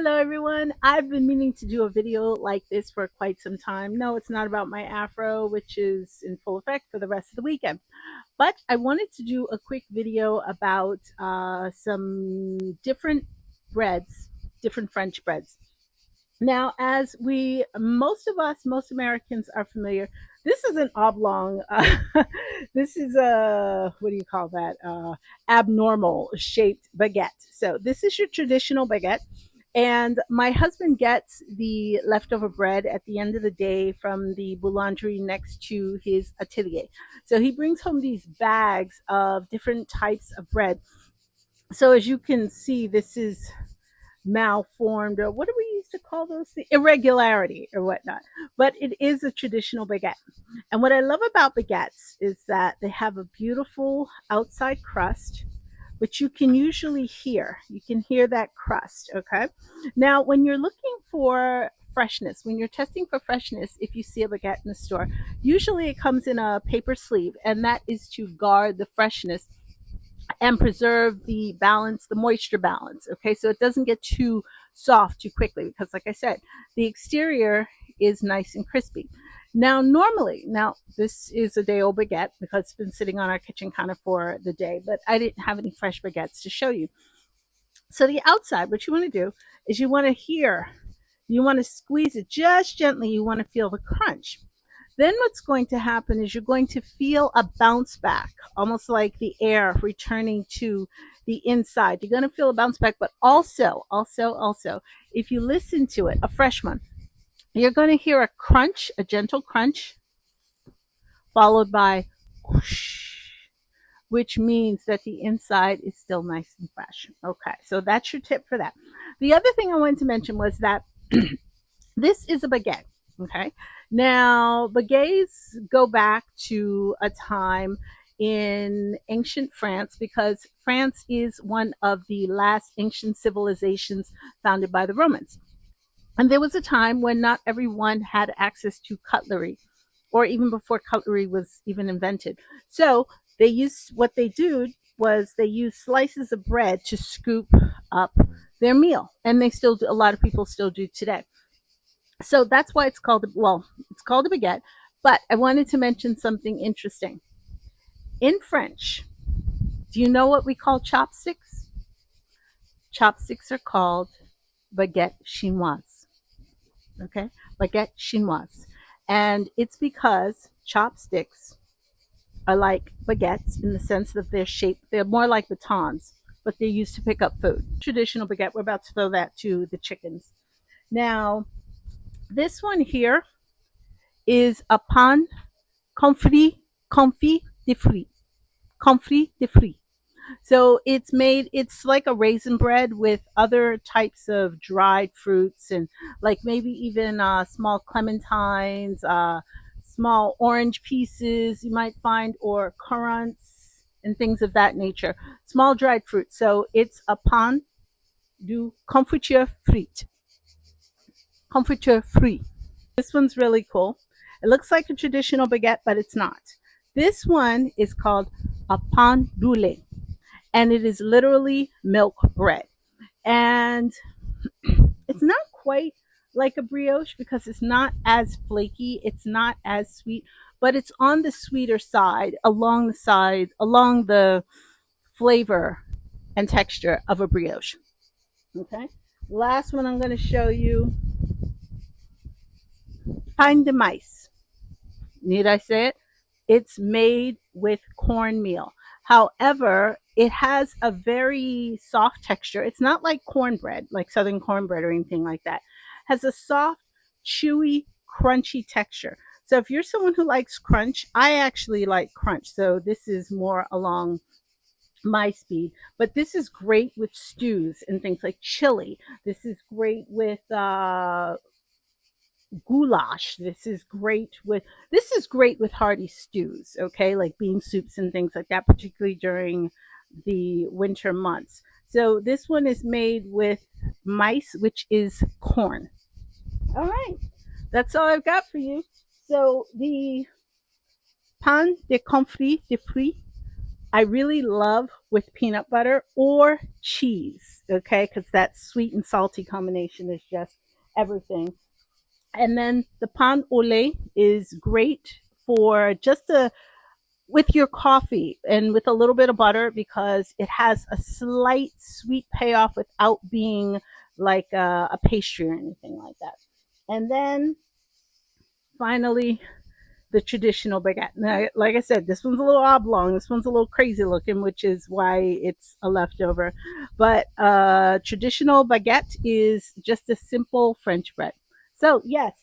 Hello, everyone. I've been meaning to do a video like this for quite some time. No, it's not about my afro, which is in full effect for the rest of the weekend. But I wanted to do a quick video about some different breads, different French breads. Now, as most of us, most Americans are familiar, this is an oblong, this is a, what do you call that? Abnormal shaped baguette. So, this is your traditional baguette. And my husband gets the leftover bread at the end of the day from the boulangerie next to his atelier. So, he brings home these bags of different types of bread. So, as you can see, this is malformed, or what do we used to call those things? Irregularity or whatnot. But it is a traditional baguette. And what I love about baguettes is that they have a beautiful outside crust, which you can usually hear. You can hear that crust, okay? Now, when you're looking for freshness, when you're testing for freshness, if you see a baguette in the store, usually it comes in a paper sleeve, and that is to guard the freshness and preserve the balance, the moisture balance. Okay, so it doesn't get too soft too quickly because, like I said, the exterior is nice and crispy. Now, this is a day old baguette because it's been sitting on our kitchen counter for the day, but I didn't have any fresh baguettes to show you. So, the outside, what you want to do is you want to squeeze it just gently, you want to feel the crunch. Then what's going to happen is you're going to feel a bounce back, almost like the air returning to the inside. You're going to feel a bounce back, but also, if you listen to it, a fresh one, you're going to hear a crunch, a gentle crunch, followed by whoosh, which means that the inside is still nice and fresh. Okay, so that's your tip for that. The other thing I wanted to mention was that this is a baguette. Okay. Now, baguettes go back to a time in ancient France because France is one of the last ancient civilizations founded by the Romans. And there was a time when not everyone had access to cutlery, or even before cutlery was even invented. So what they do was they used slices of bread to scoop up their meal. And a lot of people still do today. So that's why it's called a baguette. But I wanted to mention something interesting. In French, do you know what we call chopsticks? Chopsticks are called baguette chinoise. Okay? Baguette chinoise. And it's because chopsticks are like baguettes in the sense that they're shaped, they're more like batons, but they're used to pick up food. Traditional baguette, we're about to throw that to the chickens. Now, this one here is a pan confit de fruits. Confit de fruits. So it's like a raisin bread with other types of dried fruits and like maybe even small clementines, small orange pieces you might find, or currants and things of that nature. Small dried fruit. So it's a pan du confiture fruit. Confiture fruit. This one's really cool. It looks like a traditional baguette, but it's not. This one is called a pain du lait, and it is literally milk bread. And it's not quite like a brioche because it's not as flaky, it's not as sweet, but it's on the sweeter side, along the flavor and texture of a brioche. Okay. Last one I'm going to show you, pain de maïs. Need I say it? It's made with cornmeal. However, it has a very soft texture. It's not like cornbread, like southern cornbread or anything like that. It has a soft, chewy, crunchy texture. So if you're someone who likes crunch, I actually like crunch. So this is more along my speed. But this is great with stews and things like chili. This is great with goulash. This is great with hearty stews, okay, like bean soups and things like that, particularly during the winter months. So this one is made with mice, which is corn. All right, that's all I've got for you. So the pain de confit de fruits I really love with peanut butter or cheese, okay? Because that sweet and salty combination is just everything. And then the pan au lait is great for just a with your coffee and with a little bit of butter because it has a slight sweet payoff without being like a pastry or anything like that. And then finally, the traditional baguette. Now, like I said, this one's a little oblong. This one's a little crazy looking, which is why it's a leftover. But traditional baguette is just a simple French bread. So yes,